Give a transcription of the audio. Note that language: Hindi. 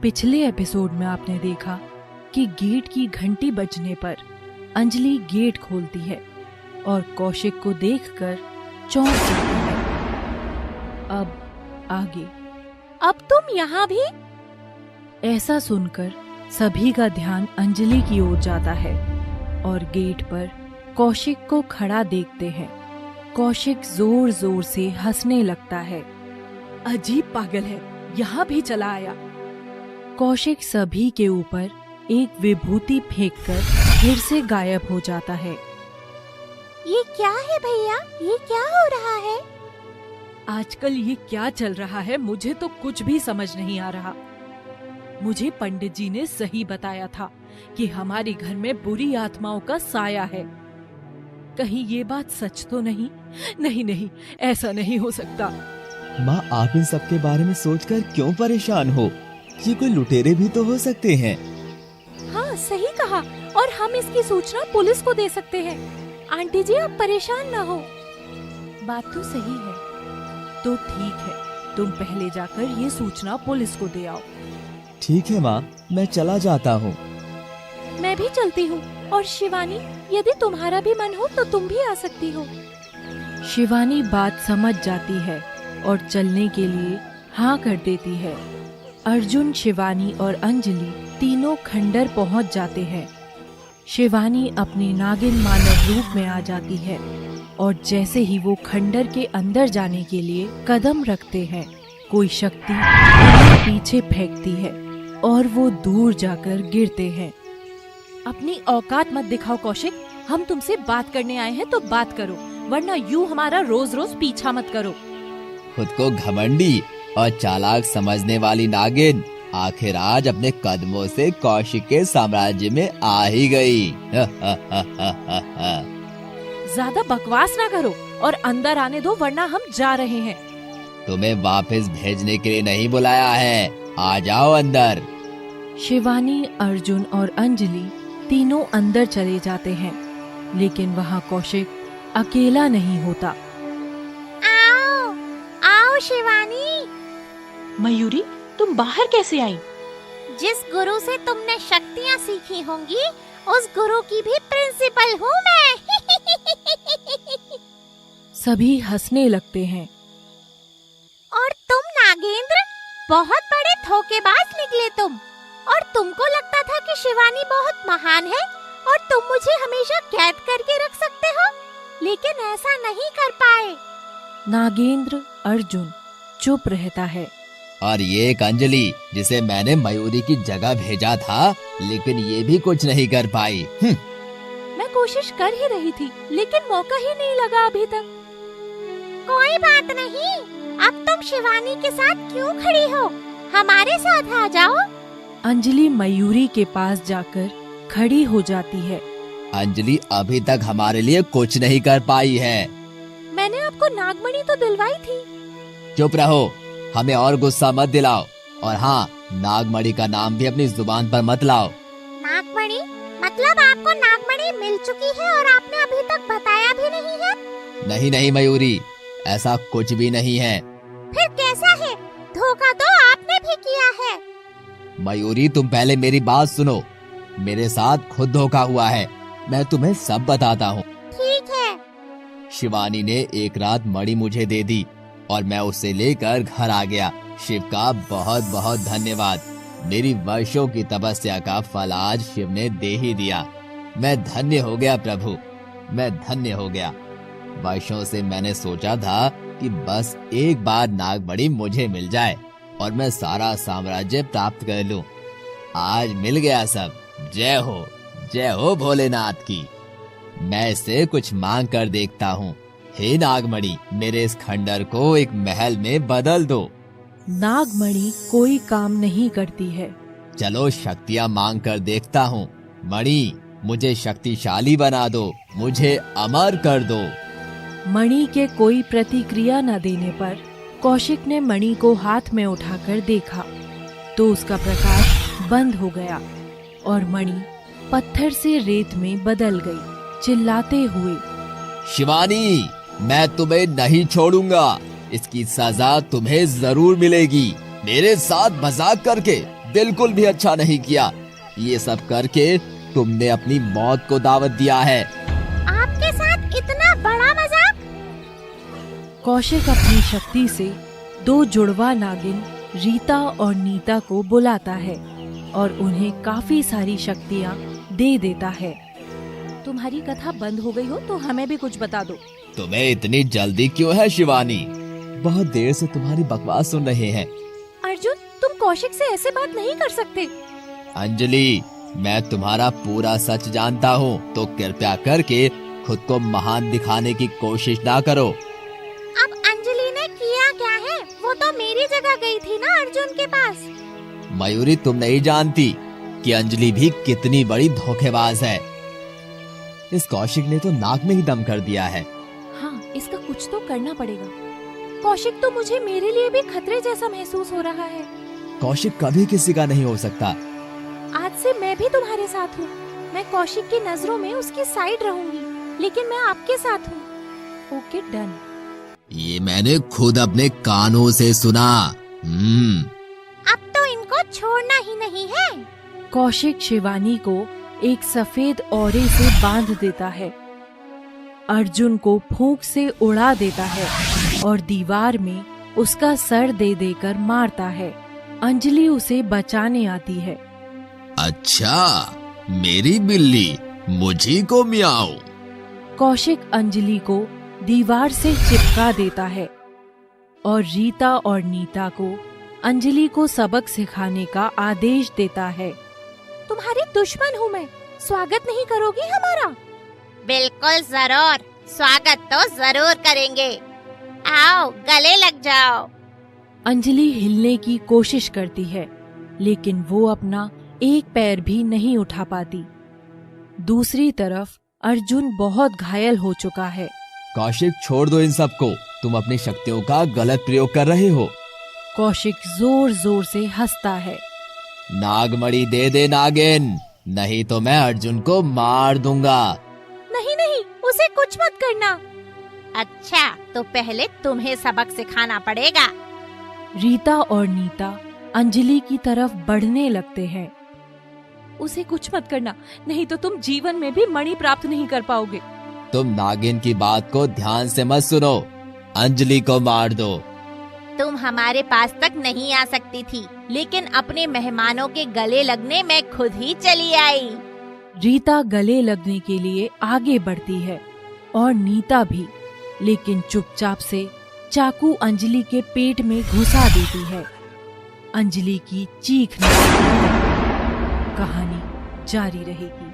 पिछले एपिसोड में आपने देखा कि गेट की घंटी बजने पर अंजलि गेट खोलती है और कौशिक को देखकर चौंक जाती है। अब आगे। अब तुम यहाँ भी? ऐसा सुनकर सभी का ध्यान अंजलि की ओर जाता है और गेट पर कौशिक को खड़ा देखते हैं। कौशिक जोर जोर से हंसने लगता है। अजीब पागल है, यहाँ भी चला आया। कौशिक सभी के ऊपर एक विभूति फेंककर फिर से गायब हो जाता है। ये क्या है भैया? ये क्या हो रहा है? आजकल ये क्या चल रहा है, मुझे तो कुछ भी समझ नहीं आ रहा। मुझे पंडित जी ने सही बताया था कि हमारे घर में बुरी आत्माओं का साया है। कहीं ये बात सच तो नहीं? नहीं, ऐसा नहीं हो सकता। माँ, आप इन सब के बारे में सोचकर क्यों परेशान हो? ये कोई लुटेरे भी तो हो सकते हैं। हाँ, सही कहा। और हम इसकी सूचना पुलिस को दे सकते हैं। आंटी जी, आप परेशान ना हो। बात तो सही है। तो ठीक है, तुम पहले जाकर ये सूचना पुलिस को दे आओ। ठीक है माँ, मैं चला जाता हूँ। मैं भी चलती हूँ। और शिवानी, यदि तुम्हारा भी मन हो तो तुम भी आ सकती हो। शिवानी बात समझ जाती है और चलने के लिए हाँ कर देती है। अर्जुन, शिवानी और अंजलि तीनों खंडर पहुँच जाते हैं। शिवानी अपने नागिन मानव रूप में आ जाती है और जैसे ही वो खंडर के अंदर जाने के लिए कदम रखते हैं, कोई शक्ति उन्हें पीछे फेंकती है और वो दूर जाकर गिरते हैं। अपनी औकात मत दिखाओ कौशिक। हम तुमसे बात करने आए हैं तो बात करो, वरना यूं हमारा रोज रोज पीछा मत करो। खुद को घमंडी और चालाक समझने वाली नागिन आखिर आज अपने कदमों से कौशिक के साम्राज्य में आ ही गई। ज्यादा बकवास ना करो और अंदर आने दो, वरना हम जा रहे हैं। तुम्हें वापस भेजने के लिए नहीं बुलाया है, आ जाओ अंदर। शिवानी, अर्जुन और अंजलि तीनों अंदर चले जाते हैं, लेकिन वहाँ कौशिक अकेला नहीं होता। आओ, आओ शिवानी। मयूरी, तुम बाहर कैसे आई? जिस गुरु से तुमने शक्तियाँ सीखी होंगी, उस गुरु की भी प्रिंसिपल हूँ मैं। सभी हंसने लगते हैं। और तुम नागेंद्र, बहुत बड़े धोखेबाज निकले तुम। और तुमको लगता था कि शिवानी बहुत महान है और तुम मुझे हमेशा कैद करके रख सकते हो, लेकिन ऐसा नहीं कर पाए। नागेंद्र अर्जुन चुप रहता है। और ये एक अंजलि जिसे मैंने मयूरी की जगह भेजा था, लेकिन ये भी कुछ नहीं कर पाई। मैं कोशिश कर ही रही थी, लेकिन मौका ही नहीं लगा अभी तक। कोई बात नहीं, अब तुम शिवानी के साथ क्यों खड़ी हो? हमारे साथ आ जाओ। अंजलि मयूरी के पास जाकर खड़ी हो जाती है। अंजलि अभी तक हमारे लिए कुछ नहीं कर पाई है। मैंने आपको नागमणि तो दिलवाई थी। चुप रहो, हमें और गुस्सा मत दिलाओ। और हाँ, नागमणि का नाम भी अपनी जुबान पर मत लाओ। नागमणि? मतलब आपको नागमणि मिल चुकी है और आपने अभी तक बताया भी नहीं है? नहीं मयूरी, ऐसा कुछ भी नहीं है। फिर कैसा है? धोखा तो आपने भी किया है। मयूरी, तुम पहले मेरी बात सुनो। मेरे साथ खुद धोखा हुआ है, मैं तुम्हें सब बताता हूँ। ठीक है। शिवानी ने एक रात मणि मुझे दे दी और मैं उसे लेकर घर आ गया। शिव का बहुत बहुत धन्यवाद। मेरी वर्षों की तपस्या का फल आज शिव ने दे ही दिया। मैं धन्य हो गया प्रभु, मैं धन्य हो गया। वर्षों से मैंने सोचा था कि बस एक बार नागमणि मुझे मिल जाए और मैं सारा साम्राज्य प्राप्त कर लूं। आज मिल गया सब। जय हो भोलेनाथ की। मैं इससे कुछ मांग कर देखता हूँ। हे नागमणि, मेरे इस खंडर को एक महल में बदल दो। नागमणि कोई काम नहीं करती है। चलो शक्तियाँ मांग कर देखता हूँ। मणि, मुझे शक्तिशाली बना दो, मुझे अमर कर दो। मणि के कोई प्रतिक्रिया न देने पर कौशिक ने मणि को हाथ में उठाकर देखा तो उसका प्रकाश बंद हो गया और मणि पत्थर से रेत में बदल गई, चिल्लाते हुए। शिवानी, मैं तुम्हें नहीं छोड़ूंगा। इसकी सजा तुम्हें जरूर मिलेगी। मेरे साथ मजाक करके बिल्कुल भी अच्छा नहीं किया। ये सब करके तुमने अपनी मौत को दावत दिया है। आपके साथ इतना बड़ा मजाक? कौशिक अपनी शक्ति से 2 जुड़वा नागिन रीता और नीता को बुलाता है और उन्हें काफी सारी शक्तियाँ दे देता है। तुम्हारी कथा बंद हो गई हो तो हमें भी कुछ बता दो। तुम्हें इतनी जल्दी क्यों है शिवानी? बहुत देर से तुम्हारी बकवास सुन रहे हैं। अर्जुन, तुम कौशिक से ऐसे बात नहीं कर सकते। अंजलि, मैं तुम्हारा पूरा सच जानता हूँ, तो कृपया करके खुद को महान दिखाने की कोशिश ना करो। अब अंजलि ने किया क्या है? वो तो मेरी जगह गई थी ना अर्जुन के पास। मयूरी, तुम नहीं जानती कि अंजलि भी कितनी बड़ी धोखेबाज है। इस कौशिक ने तो नाक में ही दम कर दिया है। हाँ, इसका कुछ तो करना पड़ेगा। कौशिक तो मुझे मेरे लिए भी खतरे जैसा महसूस हो रहा है। कौशिक कभी किसी का नहीं हो सकता। आज से मैं भी तुम्हारे साथ हूँ। मैं कौशिक की नजरों में उसकी साइड रहूंगी, लेकिन मैं आपके साथ हूँ। Okay, done. ये मैंने खुद अपने कानों से सुना। अब तो इनको छोड़ना ही नहीं है। कौशिक शिवानी को एक सफेद औरे से बांध देता है, अर्जुन को फूंक से उड़ा देता है और दीवार में उसका सर दे देकर मारता है। अंजलि उसे बचाने आती है। अच्छा, मेरी बिल्ली मुझी को मियाओ। कौशिक अंजलि को दीवार से चिपका देता है और रीता और नीता को अंजलि को सबक सिखाने का आदेश देता है। तुम्हारी दुश्मन हूँ मैं, स्वागत नहीं करोगी हमारा? बिल्कुल जरूर, स्वागत तो जरूर करेंगे। आओ, गले लग जाओ। अंजलि हिलने की कोशिश करती है, लेकिन वो अपना एक पैर भी नहीं उठा पाती। दूसरी तरफ अर्जुन बहुत घायल हो चुका है। कौशिक, छोड़ दो इन सबको। तुम अपनी शक्तियों का गलत प्रयोग कर रहे हो। कौशिक जोर जोर से हंसता है। नागमणि दे दे नागिन, नहीं तो मैं अर्जुन को मार दूंगा। नहीं नहीं, उसे कुछ मत करना। अच्छा, तो पहले तुम्हें सबक सिखाना पड़ेगा। रीता और नीता अंजलि की तरफ बढ़ने लगते हैं। उसे कुछ मत करना, नहीं तो तुम जीवन में भी मणि प्राप्त नहीं कर पाओगे। तुम नागिन की बात को ध्यान से मत सुनो। अंजलि को मार दो। तुम हमारे पास तक नहीं आ सकती थी, लेकिन अपने मेहमानों के गले लगने में खुद ही चली आई। रीता गले लगने के लिए आगे बढ़ती है और नीता भी, लेकिन चुपचाप से चाकू अंजलि के पेट में घुसा देती है। अंजलि की चीख निकलती है। कहानी जारी रहेगी।